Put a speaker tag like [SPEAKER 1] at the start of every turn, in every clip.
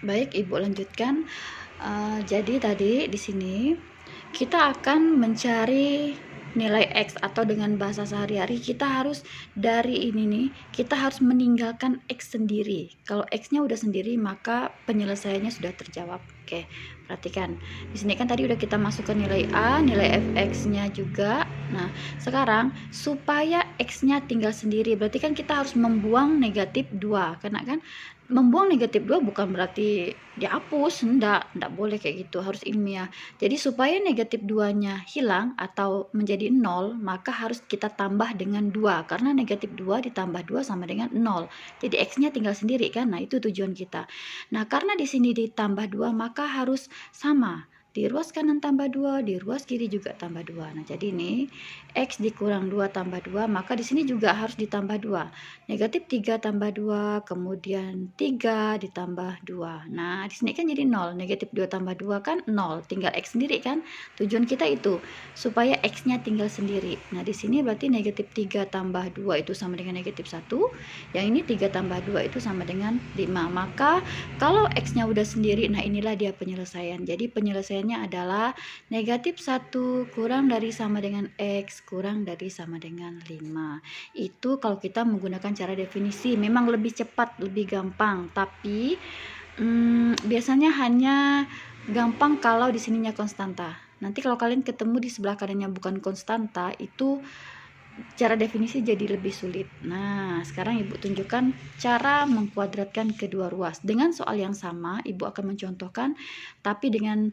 [SPEAKER 1] Baik, Ibu lanjutkan. Jadi tadi di sini kita akan mencari nilai X, atau dengan bahasa sehari-hari kita harus dari ini nih, kita harus meninggalkan X sendiri. Kalau X-nya udah sendiri, maka penyelesaiannya sudah terjawab. Oke, perhatikan. Di sini kan tadi udah kita masukkan nilai A, nilai fx-nya juga. Nah, sekarang supaya X-nya tinggal sendiri, berarti kan kita harus membuang negatif 2. Karena kan membuang negatif 2 bukan berarti dihapus, enggak boleh kayak gitu, harus ilmiah. Jadi supaya negatif 2-nya hilang atau menjadi 0, maka harus kita tambah dengan 2, karena negatif 2 ditambah 2 sama dengan 0. Jadi X-nya tinggal sendiri kan, nah itu tujuan kita. Nah, karena di sini ditambah 2, maka harus sama. Di ruas kanan tambah 2, di ruas kiri juga tambah 2. Nah, jadi ini X dikurang 2 tambah 2, maka di sini juga harus ditambah 2. Negatif 3 tambah 2, kemudian 3 ditambah 2. Nah, di sini kan jadi 0. Negatif 2 tambah 2 kan 0. Tinggal X sendiri kan? Tujuan kita itu, supaya X-nya tinggal sendiri. Nah, di sini berarti negatif 3 tambah 2 itu sama dengan negatif 1. Yang ini 3 tambah 2 itu sama dengan 5. Maka, kalau X-nya udah sendiri, nah inilah dia penyelesaian. Jadi, penyelesaiannya adalah negatif 1 kurang dari sama dengan X kurang dari sama dengan 5. Itu kalau kita menggunakan cara definisi. Memang lebih cepat, lebih gampang, tapi biasanya hanya gampang kalau di sininya konstanta. Nanti kalau kalian ketemu di sebelah kanannya bukan konstanta, itu cara definisi jadi lebih sulit. Nah, sekarang Ibu tunjukkan cara mengkuadratkan kedua ruas. Dengan soal yang sama, Ibu akan mencontohkan, tapi dengan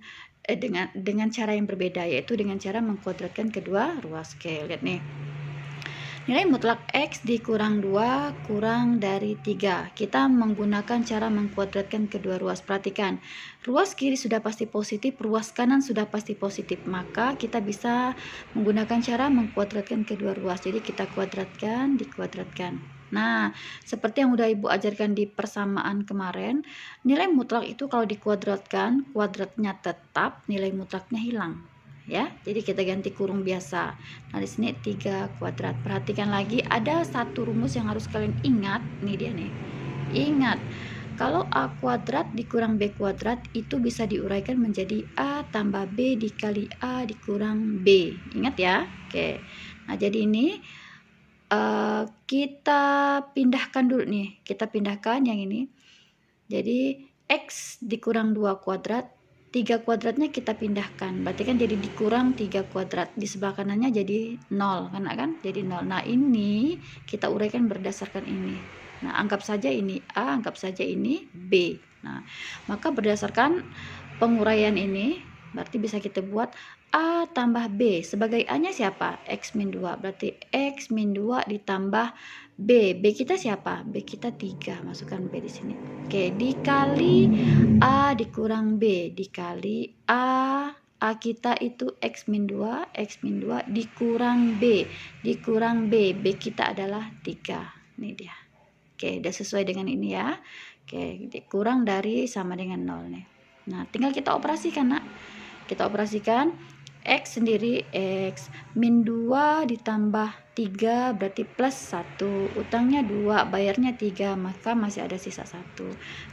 [SPEAKER 1] cara yang berbeda, yaitu dengan cara mengkuadratkan kedua ruas. Oke, lihat nih. Nilai mutlak X dikurang 2 kurang dari 3. Kita menggunakan cara mengkuadratkan kedua ruas. Perhatikan, ruas kiri sudah pasti positif, ruas kanan sudah pasti positif. Maka kita bisa menggunakan cara mengkuadratkan kedua ruas. Jadi kita kuadratkan, dikuadratkan. Nah, seperti yang udah Ibu ajarkan di persamaan kemarin, nilai mutlak itu kalau dikuadratkan, kuadratnya tetap, nilai mutlaknya hilang. Ya, jadi kita ganti kurung biasa. Nah, di sini 3 kuadrat. Perhatikan lagi, ada satu rumus yang harus kalian ingat. Nih dia nih. Ingat, kalau A kuadrat dikurang B kuadrat itu bisa diuraikan menjadi A tambah B dikali A dikurang B. Ingat ya? Oke. Nah, jadi ini kita pindahkan dulu nih. Kita pindahkan yang ini. Jadi X dikurang 2 kuadrat, 3 kuadratnya kita pindahkan. Berarti kan jadi dikurang 3 kuadrat. Di sebelah kanannya jadi 0. Kan? Jadi 0. Nah, ini kita uraikan berdasarkan ini. Nah, anggap saja ini A, anggap saja ini B. Nah, maka berdasarkan penguraian ini, berarti bisa kita buat A tambah B. Sebagai A-nya siapa? X min 2. Berarti X min 2 ditambah B. B kita siapa? B kita 3. Masukkan B di sini. Oke, dikali A dikurang B. Dikali A kita itu X min 2. X min 2 dikurang B. Dikurang B. B kita adalah 3. Ini dia. Oke, udah sesuai dengan ini ya. Oke, dikurang dari sama dengan 0 nih. Nah, tinggal kita operasikan, Nak. Kita operasikan X sendiri, X min 2 ditambah 3 berarti plus 1. Utangnya 2, bayarnya 3, maka masih ada sisa 1.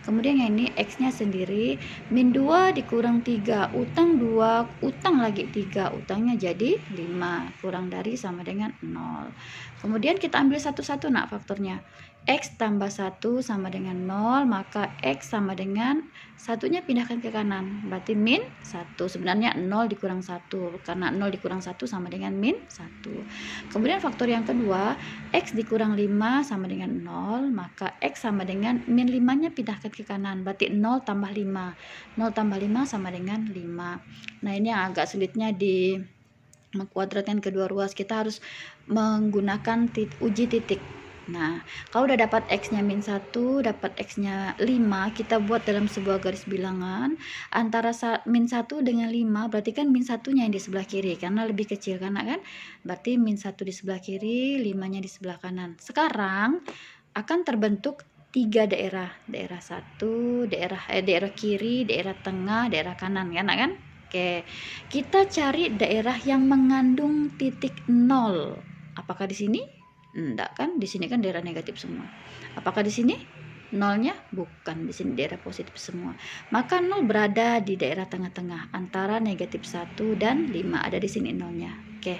[SPEAKER 1] Kemudian yang ini X nya sendiri, min 2 dikurang 3, utang 2, utang lagi 3, utangnya jadi 5, kurang dari sama dengan 0. Kemudian kita ambil satu-satu, Nak, faktornya. X tambah 1 sama dengan 0, maka X sama dengan satunya pindahkan ke kanan, berarti min 1. Sebenarnya 0 dikurang 1, karena 0 dikurang 1 sama dengan min 1. Kemudian faktor yang kedua, X dikurang 5 sama dengan 0, maka X sama dengan min 5 nya pindahkan ke kanan, berarti 0 tambah 5. 0 tambah 5 sama dengan 5. Nah, ini yang agak sulitnya di mengkuadratkan kedua ruas. Kita harus menggunakan uji titik. Nah, kalau udah dapat X-nya min 1, dapat X-nya 5, kita buat dalam sebuah garis bilangan antara min 1 dengan 5, berarti kan min 1-nya yang di sebelah kiri, karena lebih kecil, karena kan berarti min 1 di sebelah kiri, 5-nya di sebelah kanan. Sekarang akan terbentuk 3 daerah. Daerah 1, daerah kiri, daerah tengah, daerah kanan, kan? Oke, kita cari daerah yang mengandung titik 0. Apakah di sini? Enggak kan, di sini kan daerah negatif semua. Apakah di sini? Nolnya bukan, di sini daerah positif semua. Maka 0 berada di daerah tengah-tengah antara negatif 1 dan 5. Ada di sini nolnya. Oke.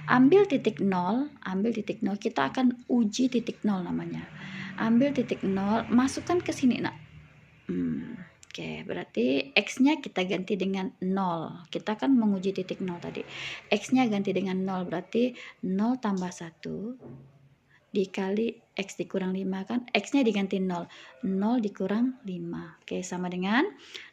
[SPEAKER 1] Ambil titik 0, kita akan uji titik 0 namanya. Ambil titik 0, masukkan ke sini, Nak. Oke, berarti X-nya kita ganti dengan 0. Kita kan menguji titik 0 tadi. X-nya ganti dengan 0, berarti 0 tambah 1 dikali X dikurang 5 kan. X-nya diganti 0. 0 dikurang 5. Oke, sama dengan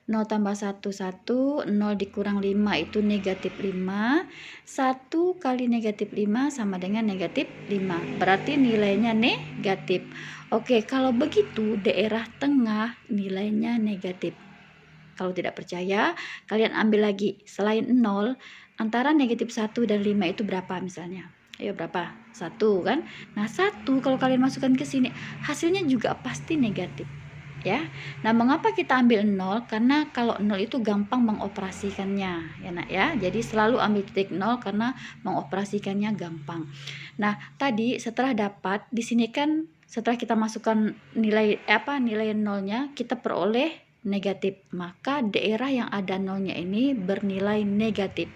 [SPEAKER 1] 0 tambah 1, 1. 0 dikurang 5 itu negatif 5. 1 kali negatif 5 sama dengan negatif 5. Berarti nilainya negatif. Oke, kalau begitu daerah tengah nilainya negatif. Kalau tidak percaya, kalian ambil lagi selain 0, antara negatif 1 dan 5 itu berapa misalnya? Ayo berapa? 1 kan? Nah 1 kalau kalian masukkan ke sini, hasilnya juga pasti negatif. Ya. Nah, mengapa kita ambil 0? Karena kalau 0 itu gampang mengoperasikannya, ya Nak ya. Jadi selalu ambil titik 0 karena mengoperasikannya gampang. Nah, tadi setelah dapat di sini kan setelah kita masukkan nilai nolnya, kita peroleh negatif. Maka daerah yang ada nolnya ini bernilai negatif.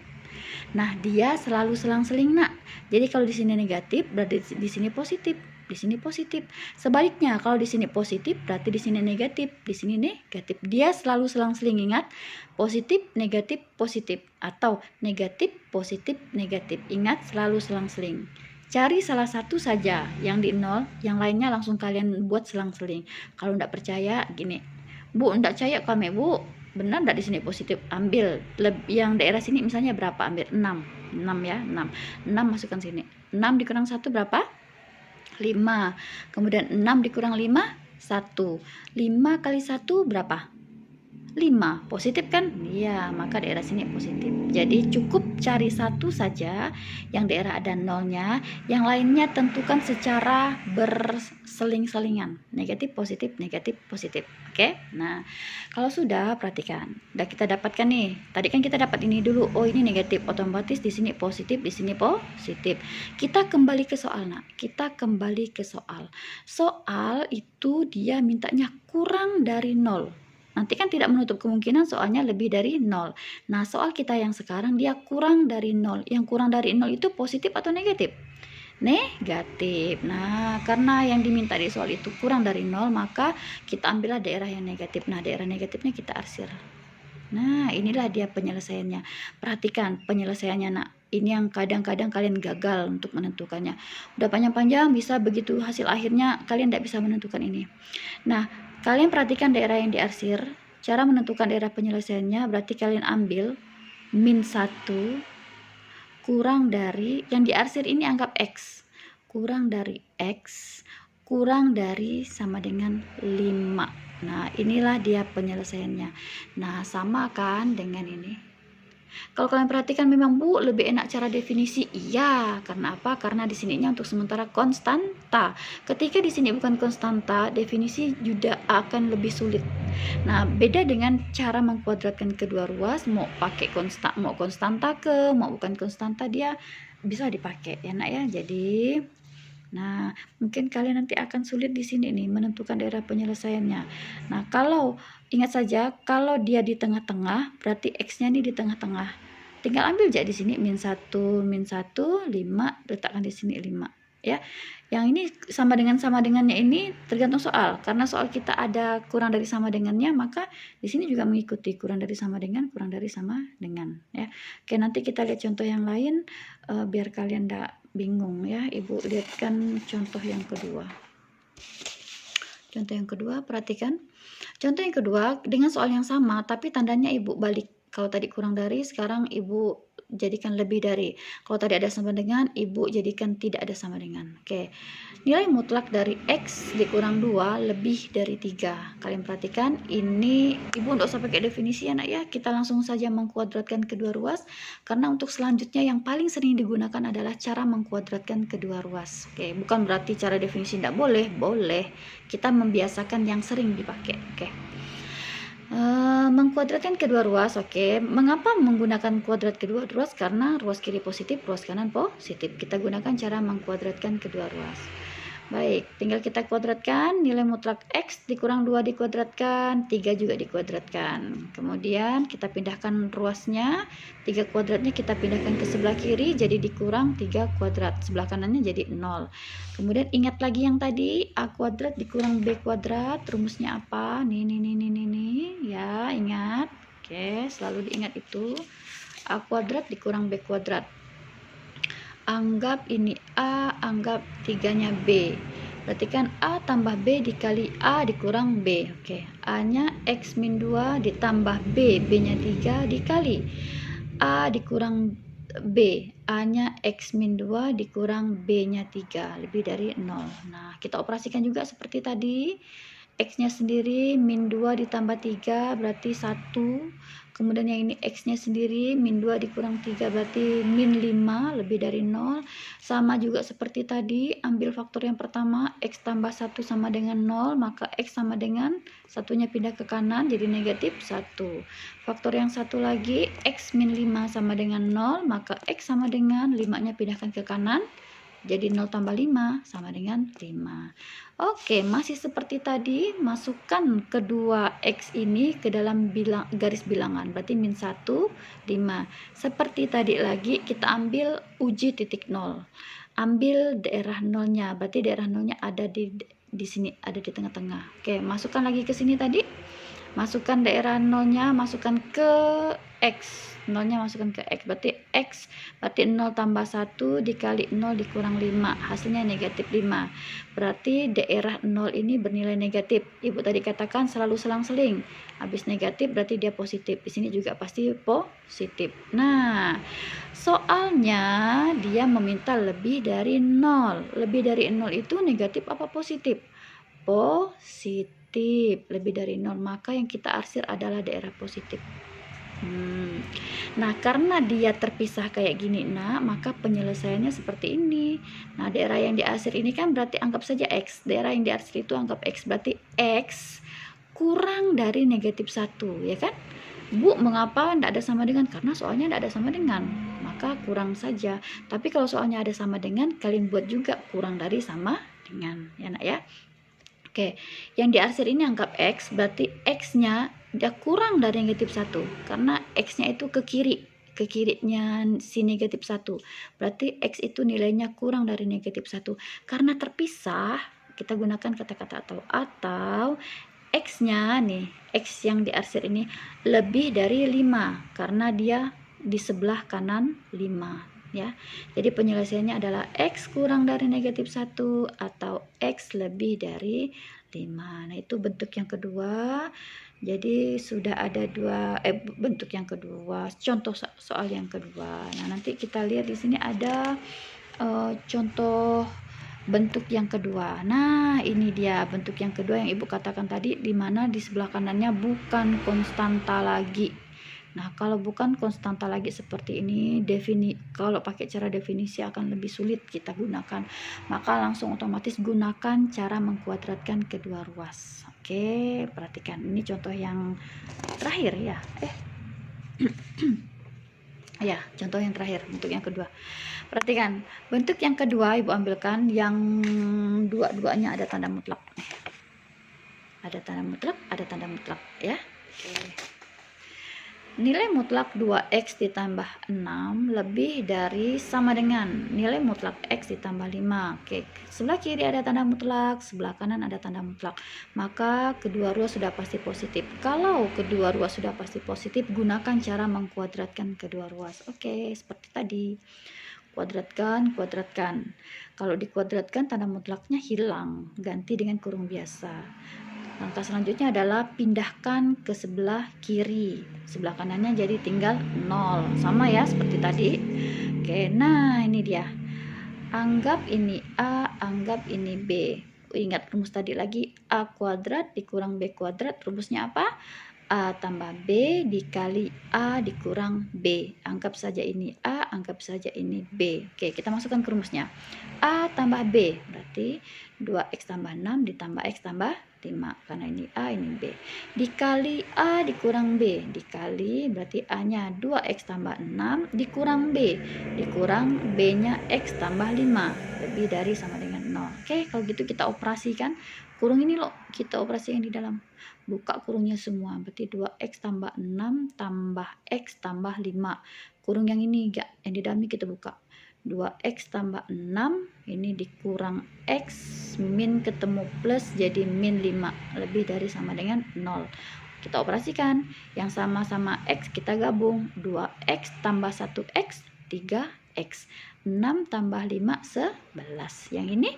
[SPEAKER 1] Nah, dia selalu selang-seling, Nak. Jadi kalau di sini negatif, berarti di sini positif. Di sini positif. Sebaliknya, kalau di sini positif, berarti di sini negatif. Di sini negatif. Dia selalu selang-seling, ingat. Positif, negatif, positif. Atau negatif, positif, negatif. Ingat, selalu selang-seling. Cari salah satu saja yang di 0, yang lainnya langsung kalian buat selang-seling. Kalau tidak percaya, gini. Bu, tidak percaya kami, Bu. Benar tidak di sini positif? Ambil yang daerah sini misalnya berapa? Ambil 6. 6 ya, 6. 6 masukkan sini. 6 dikurang 1 berapa? 5. Kemudian 6 dikurang 5, 1. 5 kali 1 berapa? 5. Positif kan? Iya, maka daerah sini positif. Jadi cukup cari satu saja yang daerah ada nolnya, yang lainnya tentukan secara berseling-selingan. Negatif, positif, negatif, positif. Oke? Nah, kalau sudah perhatikan. Udah kita dapatkan nih. Tadi kan kita dapat ini dulu. Oh, ini negatif. Otomatis di sini positif, di sini positif. Kita kembali ke soal, Nak. Kita kembali ke soal. Soal itu dia mintanya kurang dari 0. Nanti kan tidak menutup kemungkinan soalnya lebih dari 0. Nah, soal kita yang sekarang dia kurang dari 0. Yang kurang dari 0 itu positif atau negatif? Negatif. Nah, karena yang diminta di soal itu kurang dari 0, maka kita ambillah daerah yang negatif. Nah, daerah negatifnya kita arsir. Nah, inilah dia penyelesaiannya. Perhatikan penyelesaiannya, Nak. Ini yang kadang-kadang kalian gagal untuk menentukannya. Udah panjang-panjang bisa begitu hasil akhirnya kalian tidak bisa menentukan ini. Nah, kalian perhatikan daerah yang diarsir. Cara menentukan daerah penyelesaiannya berarti kalian ambil min 1 kurang dari, yang diarsir ini anggap X. Kurang dari X, kurang dari sama dengan 5. Nah, inilah dia penyelesaiannya. Nah, sama kan dengan ini. Kalau kalian perhatikan memang Bu lebih enak cara definisi. Iya, karena apa? Karena di sininya untuk sementara konstanta. Ketika di sini bukan konstanta, definisi juga akan lebih sulit. Nah, beda dengan cara mengkuadratkan kedua ruas, mau pakai konstanta mau bukan konstanta, dia bisa dipakai ya, Nak ya. Jadi nah, mungkin kalian nanti akan sulit di sini nih menentukan daerah penyelesaiannya. Nah, kalau ingat saja kalau dia di tengah-tengah, berarti X-nya nih di tengah-tengah. Tinggal ambil aja di sini min 1, 5, letakkan di sini 5 ya. Yang ini sama dengannya ini tergantung soal. Karena soal kita ada kurang dari sama dengannya, maka di sini juga mengikuti kurang dari sama dengan ya. Oke, nanti kita lihat contoh yang lain biar kalian enggak bingung ya. Ibu lihatkan contoh yang kedua. Contoh yang kedua, perhatikan. Contoh yang kedua dengan soal yang sama tapi tandanya Ibu balik. Kalau tadi kurang dari, sekarang Ibu jadikan lebih dari. Kalau tadi ada sama dengan, Ibu jadikan tidak ada sama dengan. Oke. Nilai mutlak dari X dikurang 2 lebih dari 3. Kalian perhatikan, ini Ibu tidak usah pakai definisi ya, Nak ya. Kita langsung saja mengkuadratkan kedua ruas. Karena untuk selanjutnya yang paling sering digunakan adalah cara mengkuadratkan kedua ruas. Oke, bukan berarti cara definisi tidak boleh. Boleh. Kita membiasakan yang sering dipakai. Oke. Mengkuadratkan kedua ruas. Oke, mengapa menggunakan kuadrat kedua ruas? Karena ruas kiri positif, ruas kanan positif. Kita gunakan cara mengkuadratkan kedua ruas. Baik, tinggal kita kuadratkan nilai mutlak X dikurang 2 dikuadratkan, 3 juga dikuadratkan. Kemudian kita pindahkan ruasnya, 3 kuadratnya kita pindahkan ke sebelah kiri, jadi dikurang 3 kuadrat. Sebelah kanannya jadi 0. Kemudian ingat lagi yang tadi, A kuadrat dikurang B kuadrat, rumusnya apa? Nih, ya, ingat. Oke, selalu diingat itu. A kuadrat dikurang B kuadrat. Anggap ini A, anggap 3-nya B. Berarti kan A tambah B dikali A dikurang B. Oke, A-nya X min 2 ditambah B, B-nya 3 dikali A dikurang B. A-nya X min 2 dikurang B-nya 3, lebih dari 0. Nah, kita operasikan juga seperti tadi. X-nya sendiri min 2 ditambah 3 berarti 1. Kemudian yang ini X-nya sendiri min 2 dikurang 3 berarti min 5, lebih dari 0. Sama juga seperti tadi, ambil faktor yang pertama, X tambah 1 sama dengan 0, maka X sama dengan satunya pindah ke kanan jadi negatif 1. Faktor yang satu lagi, X min 5 sama dengan 0, maka X sama dengan 5-nya pindahkan ke kanan jadi 0 tambah 5 sama dengan 5. Oke, masih seperti tadi, masukkan kedua X ini ke dalam garis bilangan, berarti min 1, 5. Seperti tadi lagi, kita ambil uji titik 0. Ambil daerah nolnya, berarti daerah nolnya ada di sini, ada di tengah-tengah. Oke, masukkan lagi ke sini tadi. Masukkan daerah nolnya, masukkan ke X. Nolnya masukkan ke X, berarti 0 tambah 1 dikali 0 dikurang 5, hasilnya negatif 5. Berarti daerah 0 ini bernilai negatif. Ibu tadi katakan selalu selang-seling. Habis negatif berarti dia positif. Di sini juga pasti positif. Nah, soalnya dia meminta lebih dari 0. Lebih dari 0 itu negatif apa positif? Positif. Lebih dari 0, maka yang kita arsir adalah daerah positif. Nah, karena dia terpisah kayak gini, maka penyelesaiannya seperti ini. Nah, daerah yang diarsir ini kan berarti anggap saja X. Daerah yang diarsir itu anggap X, berarti X kurang dari negatif 1, ya kan? Bu, mengapa tidak ada sama dengan? Karena soalnya tidak ada sama dengan, maka kurang saja. Tapi kalau soalnya ada sama dengan, kalian buat juga kurang dari sama dengan, ya nak ya. Oke, yang diarsir ini anggap X, berarti X-nya dia kurang dari negatif 1, karena X-nya itu ke kirinya si negatif 1, berarti X itu nilainya kurang dari negatif 1. Karena terpisah, kita gunakan kata-kata atau X-nya nih, X yang diarsir ini lebih dari 5, karena dia di sebelah kanan 5. Ya, jadi penyelesaiannya adalah X kurang dari negatif 1 atau X lebih dari 5. Nah, itu bentuk yang kedua. Jadi sudah ada bentuk yang kedua, contoh soal yang kedua. Nah, nanti kita lihat di sini ada contoh bentuk yang kedua. Nah, ini dia bentuk yang kedua yang Ibu katakan tadi, di mana di sebelah kanannya bukan konstanta lagi. Nah, kalau bukan konstanta lagi seperti ini, kalau pakai cara definisi akan lebih sulit kita gunakan. Maka langsung otomatis gunakan cara mengkuadratkan kedua ruas. Oke, perhatikan. Ini contoh yang terakhir ya. Ya, contoh yang terakhir, bentuk yang kedua. Perhatikan, bentuk yang kedua Ibu ambilkan yang dua-duanya ada tanda mutlak. Ada tanda mutlak, ya. Oke. Nilai mutlak 2x ditambah 6 lebih dari sama dengan nilai mutlak x ditambah 5. Oke, sebelah kiri ada tanda mutlak, sebelah kanan ada tanda mutlak. Maka kedua ruas sudah pasti positif. Kalau kedua ruas sudah pasti positif, gunakan cara mengkuadratkan kedua ruas. Oke, seperti tadi. Kuadratkan. Kalau dikuadratkan tanda mutlaknya hilang, ganti dengan kurung biasa. Langkah selanjutnya adalah pindahkan ke sebelah kiri. Sebelah kanannya jadi tinggal 0. Sama ya seperti tadi. Oke, nah ini dia. Anggap ini A, anggap ini B. Ingat rumus tadi lagi, A kuadrat dikurang B kuadrat. Rumusnya apa? A tambah B dikali A dikurang B. Anggap saja ini A, anggap saja ini B. Oke, kita masukkan ke rumusnya. A tambah B, berarti 2x tambah 6 ditambah x tambah 5. Karena ini A, ini B. Dikali A dikurang B. Dikali, berarti A-nya 2x tambah 6 dikurang B. Dikurang B-nya x tambah 5. Lebih dari sama dengan 0. Oke, kalau gitu kita operasikan kurung ini loh, kita operasikan di dalam. Buka kurungnya semua, berarti 2x tambah 6 tambah x tambah 5. Kurung yang ini enggak, yang di dalam ini kita buka. 2x tambah 6, ini dikurang x, min ketemu plus, jadi min 5, lebih dari sama dengan 0. Kita operasikan, yang sama-sama x kita gabung, 2x tambah 1x, 3x. 6 tambah 5, 11. Yang ini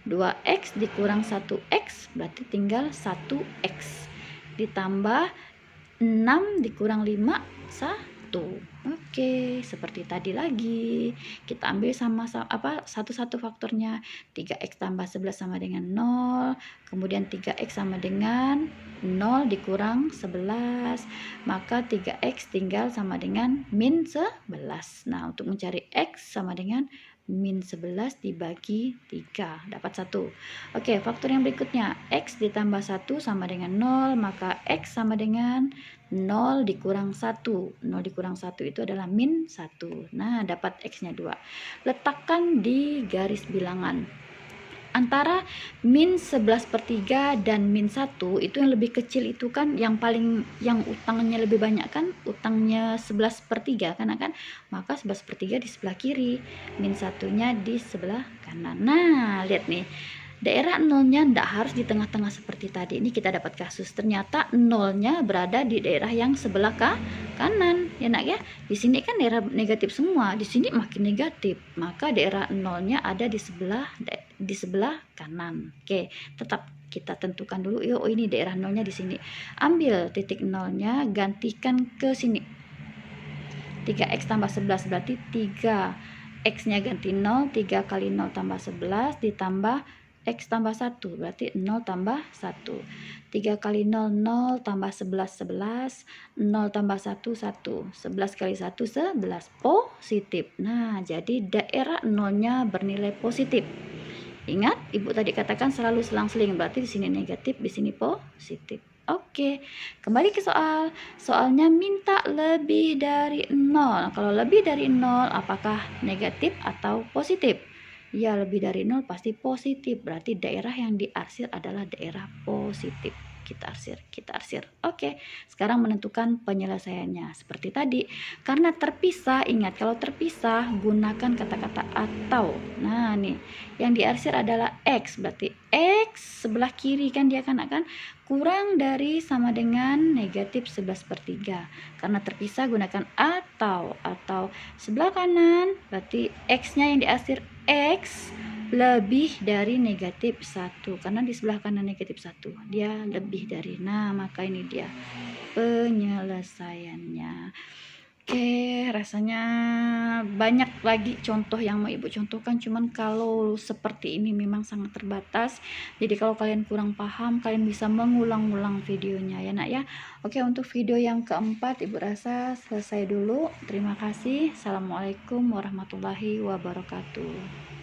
[SPEAKER 1] 2x dikurang 1x, berarti tinggal 1x. Ditambah 6 dikurang 5, 1. Oke, seperti tadi lagi. Kita ambil sama-sama satu-satu faktornya. 3x tambah 11 sama dengan 0. Kemudian 3x sama dengan 0 dikurang 11. Maka 3x tinggal sama dengan min 11. Nah, untuk mencari x sama dengan min 11 dibagi 3, dapat 1. Oke, faktor yang berikutnya, x ditambah 1 sama dengan 0, maka x sama dengan 0 dikurang 1. 0 dikurang 1 itu adalah min 1. Nah, dapat x-nya 2. Letakkan di garis bilangan. Antara min 11/3 dan min 1 itu yang lebih kecil itu kan yang utangnya lebih banyak kan, utangnya 11/3 kan, maka 11/3 di sebelah kiri, min 1-nya di sebelah kanan. Nah, lihat nih, daerah nolnya tidak harus di tengah-tengah seperti tadi. Ini kita dapat kasus, ternyata nolnya berada di daerah yang sebelah kanan, ya nak ya. Di sini kan daerah negatif semua, di sini makin negatif, maka daerah nolnya ada di sebelah kanan. Oke, tetap kita tentukan dulu. Oh, ini daerah nolnya di sini. Ambil titik nolnya, gantikan ke sini. 3x tambah 11 berarti 3x-nya ganti 0, 3 kali 0 tambah 11 ditambah x tambah 1 berarti 0 tambah 1. 3 kali 0 0 tambah 11 11, 0 tambah 1 1. 11 kali 1 11, positif. Nah, jadi daerah nolnya bernilai positif. Ingat, Ibu tadi katakan selalu selang-seling, berarti di sini negatif, di sini positif. Oke, kembali ke soal. Soalnya minta lebih dari 0. Kalau lebih dari 0, apakah negatif atau positif? Ya, lebih dari 0 pasti positif. Berarti daerah yang diarsir adalah daerah positif. Kita arsir. Oke, sekarang menentukan penyelesaiannya. Seperti tadi, karena terpisah, ingat kalau terpisah gunakan kata-kata atau. Nah, nih, yang diarsir adalah x. Berarti x sebelah kiri kan dia kan akan kurang dari sama dengan negatif 11/3. Karena terpisah gunakan atau sebelah kanan, berarti x-nya yang diarsir x lebih dari negatif 1, karena di sebelah kanan negatif 1 dia lebih dari. Nah, maka ini dia penyelesaiannya. Oke, rasanya banyak lagi contoh yang mau Ibu contohkan, cuman kalau seperti ini memang sangat terbatas. Jadi kalau kalian kurang paham, kalian bisa mengulang-ulang videonya ya nak ya. Oke, untuk video yang keempat Ibu rasa selesai dulu. Terima kasih. Assalamualaikum warahmatullahi wabarakatuh.